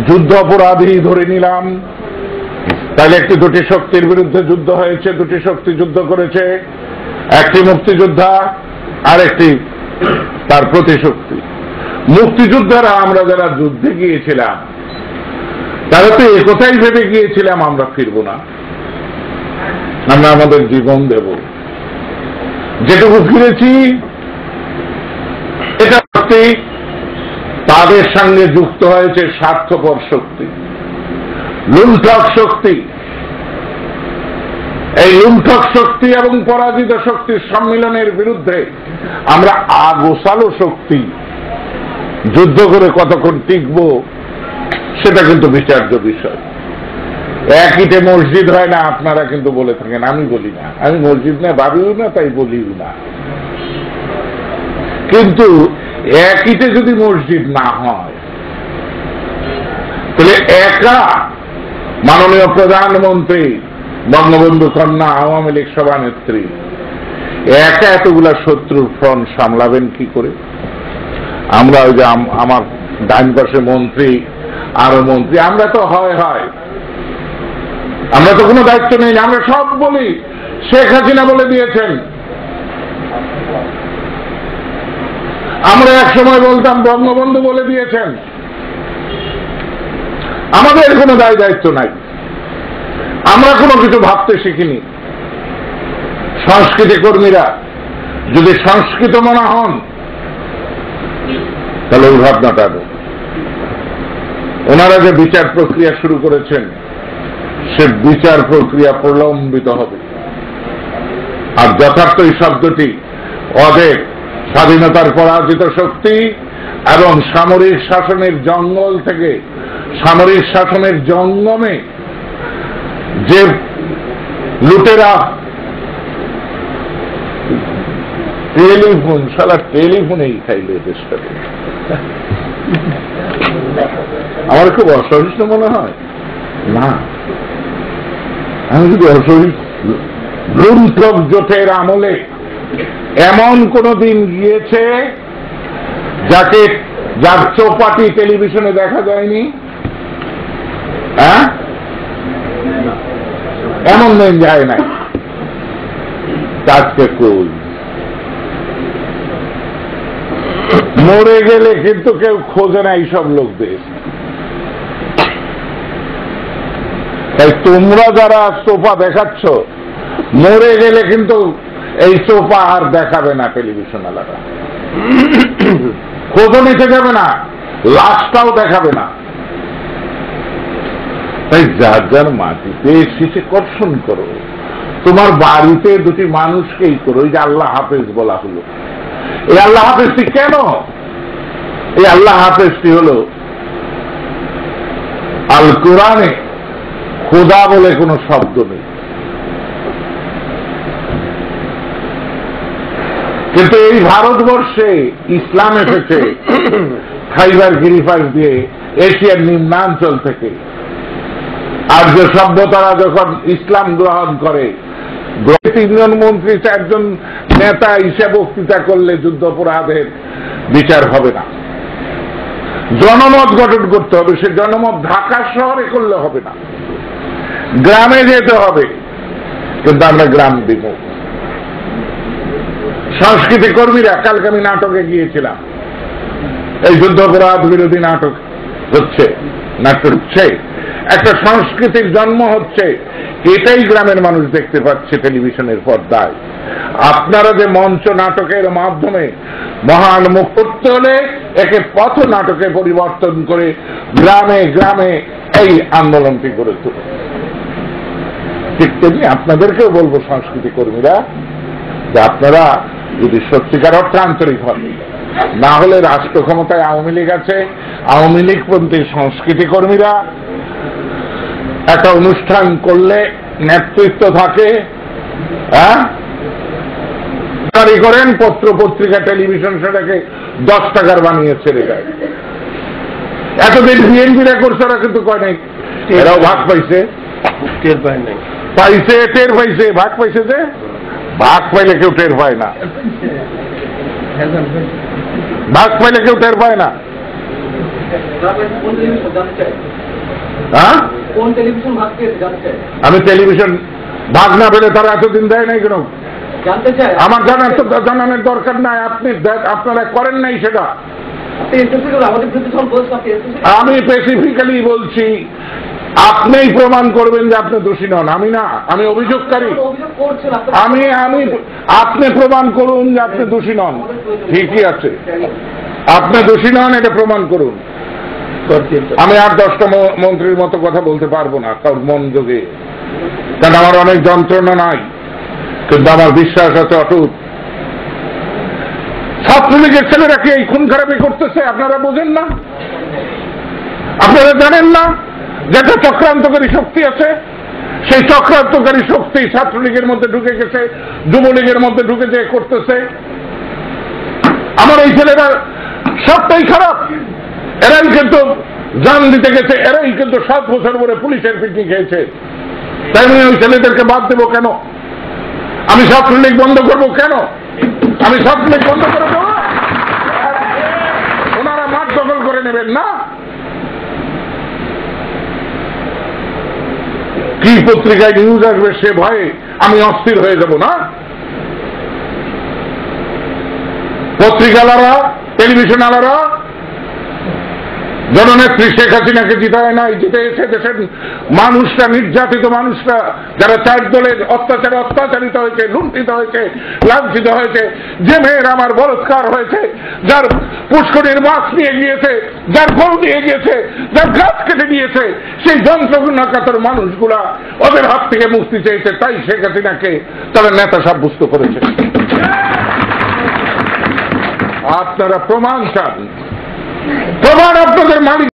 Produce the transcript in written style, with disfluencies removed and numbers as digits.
যুদ্ধ অপরাধী ধরে নিলাম, তাহলে একটি দুটি শক্তির বিরুদ্ধে যুদ্ধ হয়েছে, দুটি শক্তি যুদ্ধ করেছে, একটি মুক্তিযোদ্ধা আর একটি তার প্রতিশক্তি। মুক্তিযোদ্ধারা আমরা যারা যুদ্ধে গিয়েছিলাম তারা তো একথাই ভেবে গিয়েছিলাম আমরা ফিরব না, আমরা আমাদের জীবন দেব। যেটুকু ফিরেছি এটা তাদের সঙ্গে যুক্ত হয়েছে স্বার্থপর শক্তি, লুণ্ঠক শক্তি। এই লুণ্ঠক শক্তি এবং পরাজিত শক্তির সম্মিলনের বিরুদ্ধে আমরা আগোছালো শক্তি যুদ্ধ করে কতক্ষণ টিকব সেটা কিন্তু বিচার্য বিষয়। এক ইটে মসজিদ হয় না আপনারা কিন্তু বলে থাকেন, আমি বলি না, আমি মসজিদ না ভাবিও না, তাই বলিও না। কিন্তু এক ইটে যদি মসজিদ না হয় তাহলে একা মাননীয় প্রধানমন্ত্রী বঙ্গবন্ধু কন্যা আওয়ামী লীগ সভানেত্রী একা এতগুলা শত্রুর ফ্রন্ট সামলাবেন কি করে? আমরা ওই যে আমার ডান পাশে মন্ত্রী আরো মন্ত্রী, আমরা তো হয় আমরা তো কোনো দায়িত্ব নেই না, আমরা সব বলি। শেখ হাসিনা বলে দিয়েছেন, আমরা এক সময় বলতাম বঙ্গবন্ধু বলে দিয়েছেন, আমাদের কোনো দায়িত্ব নাই, আমরা কোনো কিছু ভাবতে শিখিনি। সংস্কৃতি কর্মীরা যদি সংস্কৃত মনা হন তাহলে ওই ভাবনাটা ওনারা যে বিচার প্রক্রিয়া শুরু করেছেন সে বিচার প্রক্রিয়া প্রলম্বিত হবে। আর যথার্থ এই শব্দটি ওদের স্বাধীনতার পরাজিত শক্তি এবং সামরিক শাসনের জঙ্গল থেকে সামরিক শাসনের জঙ্গমে যে লুটেরা টেলিফোন সারা টেলিফোনেই খাইল দেশটাকে, আমার খুব অসহিষ্ণু মনে হয় না। আমি যদি অসহিষ্ণু, লুণ্ঠক জোটের আমলে এমন কোন দিন গিয়েছে যার চৌপাটি টেলিভিশনে দেখা যায়নি? হ্যাঁ, এমন দিন যায় নাই। আজকে কই মরে গেলে কিন্তু কেউ খোঁজে না এইসব লোকদের। তাই তোমরা যারা সোফা দেখাচ্ছ মরে গেলে কিন্তু এই সোফা আর দেখাবে না টেলিভিশন আলাদা, খোঁজও নিতে যাবে না, লাশটাও দেখাবে না। তাই যার যার মাটিতে শীষে কর্ষণ করো, তোমার বাড়িতে দুটি মানুষকেই করো। এই যে আল্লাহ হাফেজ বলা হলো, এই আল্লাহ হাফেজটি কেন? এই আল্লাহ হাফেজটি হল আল কোরআনে খোদা বলে কোনো শব্দ নেই, কিন্তু এই ভারতবর্ষে ইসলাম এসেছে খাইবার গিরিফাস দিয়ে, এশিয়ার নিম্নাঞ্চল থেকে। আর্য সভ্যতারা যখন ইসলাম গ্রহণ করে, 3 জন মন্ত্রী 4 জন নেতা হিসেবে বক্তৃতা করলে যুদ্ধাপরাধের বিচার হবে না, জনমত গঠন করতে হবে। সে জনমত ঢাকা শহরে করলে হবে না, গ্রামে যেতে হবে। কিন্তু আমরা গ্রাম দিব। সংস্কৃতি কর্মীরা, কালকে আমি নাটকে গিয়েছিলাম, এই যুদ্ধাপরাধ বিরোধী নাটক হচ্ছে, একটা সংস্কৃতির জন্ম হচ্ছে, এটাই গ্রামের মানুষ দেখতে পাচ্ছে টেলিভিশনের পর্দায়। আপনারা যে মঞ্চ নাটকের মাধ্যমে মহান মুখ করতে হলে একে পথ নাটকে পরিবর্তন করে গ্রামে গ্রামে এই আন্দোলনটি গড়ে তুলে। ঠিক তেমনি আপনাদেরকেও বলবো সংস্কৃতি কর্মীরা, যে আপনারা যদি সত্যিকার অর্থে আন্তরিক হন, না হলে রাষ্ট্র ক্ষমতায় আওয়ামী লীগ আছে, আওয়ামী লীগপন্থী সংস্কৃতি কর্মীরা একটা অনুষ্ঠান করলে নেতৃত্ব থাকে, হ্যাঁ করেন, পত্র পত্রিকা টেলিভিশন সেটাকে 10 টাকার বানিয়ে ছেড়ে যায়। এতদিন বিএনপিরা করছে, ওরা কিন্তু কয় নাই, এরাও ভাগ পাইছে, টের পাইছে, ভাগ পাইছে। যে ভাগ পাইলে কেউ টের পায় না, ভাগ পাইলে কেউ টের পায় না। হ্যাঁ, কোন টেলিভিশন ভাগ পেয়েছে জানতে চাই। আমি টেলিভিশন ভাগ না পেলে তারা এতদিন দেয় নাই কেন? জানতে চাই। আমার জানানোর দরকার নাই, আপনি আপনারা করেন নাই সেটা। আমাদের বিরুদ্ধে যখন বলছেন আপনি আমি স্পেসিফিক্যালি বলছি, আপনিই প্রমাণ করবেন যে আপনি দোষী নন, আমি না, আমি অভিযোগকারী। অভিযোগ করছেন আপনি প্রমাণ করুন যে আপনি দোষী নন। ঠিকই আছে, আপনি দোষী নন, এটা প্রমাণ করুন। আমি আর 10টা মন্ত্রীর মতো কথা বলতে পারবো না কারণ মন যোগে, কারণ আমার অনেক যন্ত্রণা নাই, কিন্তু আমার বিশ্বাস আছে অটুট। ছাত্রলীগের ছেলেরা কি এই খুন খারাপি করতেছে? আপনারা বোঝেন না? আপনারা জানেন না যে একটা চক্রান্তকারী শক্তি আছে? সেই চক্রান্তকারী শক্তি ছাত্রলীগের মধ্যে ঢুকে গেছে, যুবলীগের মধ্যে ঢুকে যে করতেছে। আমার এই ছেলেরা সবটাই খারাপ, এরাই কিন্তু জান দিতে গেছে, এরাই কিন্তু 7 বছর পরে পুলিশের পিটনি খেয়েছে। তাই আমি ওই ছেলেদেরকে বাদ দেবো কেন? আমি ছাত্রলীগ বন্ধ করবো কেন? আমি ছাত্রলীগ বন্ধ করে দেবো, ওনারা মাঠ দখল করে নেবেন না? কি পত্রিকায় নিউজ আসবে সে ভয়ে আমি অস্থির হয়ে যাব না? পত্রিকালারা, টেলিভিশন আলারা জননেত্রী শেখ হাসিনাকে জিতায় নাই, জিতে এসে দেশের মানুষরা, নির্যাতিত মানুষরা, যারা 4 দলের অত্যাচারে অত্যাচারিত হয়েছে, লুণ্ঠিত হয়েছে, লাঞ্ছিত হয়েছে, যে মেয়ের আমার বলৎকার হয়েছে, যার পুষ্করিণীর মাছ নিয়ে গিয়েছে, যার গরু নিয়ে গিয়েছে, যার গাছ কেটে দিয়েছে, সেই যন্ত্রণাকাতর মানুষগুলা ওদের হাত থেকে মুক্তি চেয়েছে, তাই শেখ হাসিনাকে তারা নেতা সাব্যস্ত করেছে। আপনারা প্রমাণ চান, প্রমাণ আপনাদের মালিক।